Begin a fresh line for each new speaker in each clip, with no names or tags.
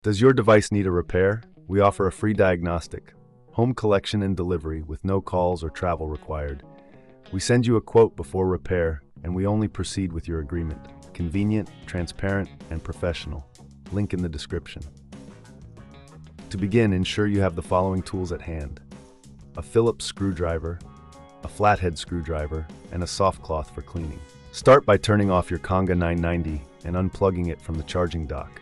Does your device need a repair? We offer a free diagnostic, home collection and delivery with no calls or travel required. We send you a quote before repair, and we only proceed with your agreement. Convenient, transparent, and professional. Link in the description. To begin, ensure you have the following tools at hand: a Phillips screwdriver, a flathead screwdriver, and a soft cloth for cleaning. Start by turning off your Conga 990 and unplugging it from the charging dock.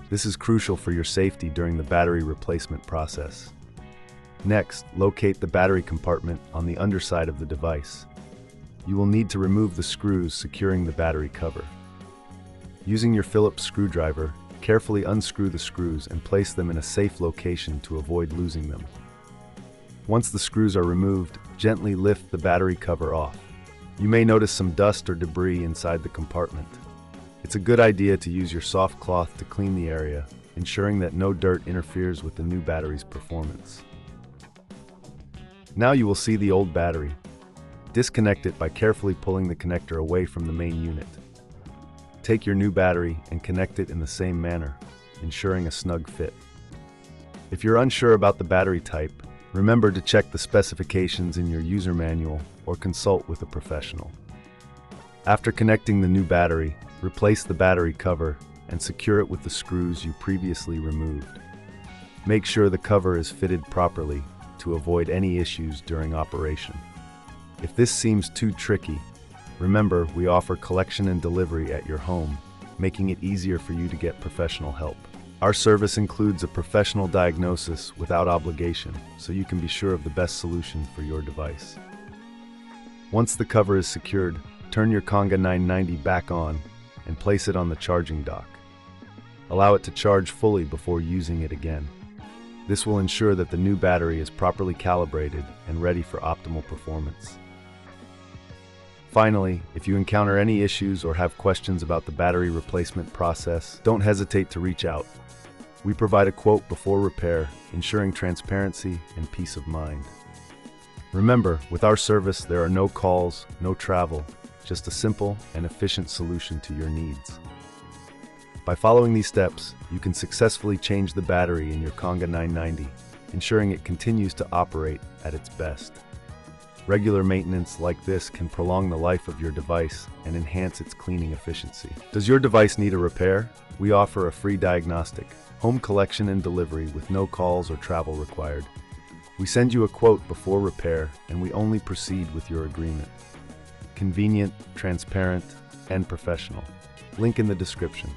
This is crucial for your safety during the battery replacement process. Next, locate the battery compartment on the underside of the device. You will need to remove the screws securing the battery cover. Using your Phillips screwdriver, carefully unscrew the screws and place them in a safe location to avoid losing them. Once the screws are removed, gently lift the battery cover off. You may notice some dust or debris inside the compartment. It's a good idea to use your soft cloth to clean the area, ensuring that no dirt interferes with the new battery's performance. Now you will see the old battery. Disconnect it by carefully pulling the connector away from the main unit. Take your new battery and connect it in the same manner, ensuring a snug fit. If you're unsure about the battery type, remember to check the specifications in your user manual or consult with a professional. After connecting the new battery, replace the battery cover and secure it with the screws you previously removed. Make sure the cover is fitted properly to avoid any issues during operation. If this seems too tricky, remember we offer collection and delivery at your home, making it easier for you to get professional help. Our service includes a professional diagnosis without obligation, so you can be sure of the best solution for your device. Once the cover is secured, turn your Conga 990 back on and place it on the charging dock. Allow it to charge fully before using it again. This will ensure that the new battery is properly calibrated and ready for optimal performance. Finally, if you encounter any issues or have questions about the battery replacement process, don't hesitate to reach out. We provide a quote before repair, ensuring transparency and peace of mind. Remember, with our service, there are no calls, no travel, just a simple and efficient solution to your needs. By following these steps, you can successfully change the battery in your Conga 990, ensuring it continues to operate at its best. Regular maintenance like this can prolong the life of your device and enhance its cleaning efficiency. Does your device need a repair? We offer a free diagnostic, home collection and delivery with no calls or travel required. We send you a quote before repair, and we only proceed with your agreement. Convenient, transparent, and professional. Link in the description.